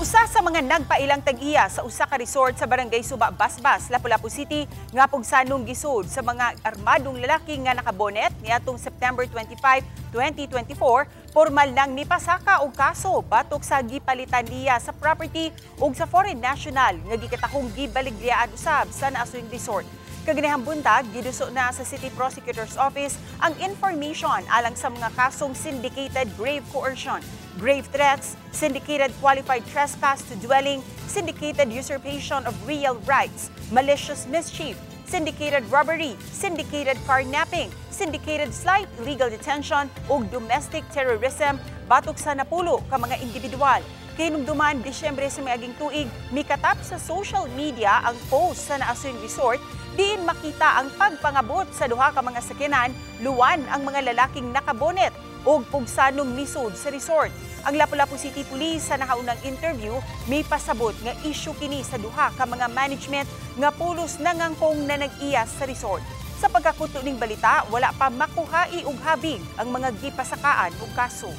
Usa sa mga nagpailang tag-iya sa usa ka resort sa Barangay Suba, Basbas, Lapu-Lapu City nga pugsanong gisud sa mga armadong lalaki nga nakabonet niadtong September 25, 2024, formal nang nipasaka og kaso batok sa gipalitan niya sa property ug sa foreign national nga gikatahong gibaligyaan usab sa naasuyng resort. Kaganihang buntag, giduso na sa City Prosecutor's Office ang information alang sa mga kasong syndicated grave coercion, grave threats, syndicated qualified trespass to dwelling, syndicated usurpation of real rights, malicious mischief, syndicated robbery, syndicated carnapping, syndicated slight illegal detention ug domestic terrorism batok sa napulo ka mga individual. Kinumduman Disyembre sa miaging tuig, mikatap sa social media ang post sa naasuyng resort diin makita ang pagpangabot sa duha ka mga sakyanan, luwan ang mga lalaking nakabonet ug pugsanong misud sa resort. Ang Lapu-Lapu City Police sa nakaunang interview may pasabot nga issue kini sa duha ka mga management nga pulos nangangkong na nag-iyas sa resort. Sa pagkakuto ning balita, wala pa makuhai og habig ang mga gipasakaan og kaso.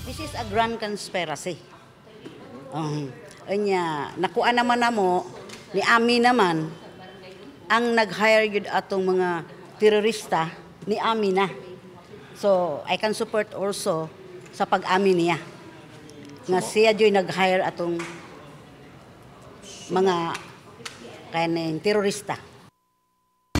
This is a grand conspiracy. Nakuha naman namo ni Ami naman ang nag-hire yun atong mga terorista ni Ami na. So, I can support also sa pag-ami niya. Nga siya yun nag-hire atong mga kaning terorista.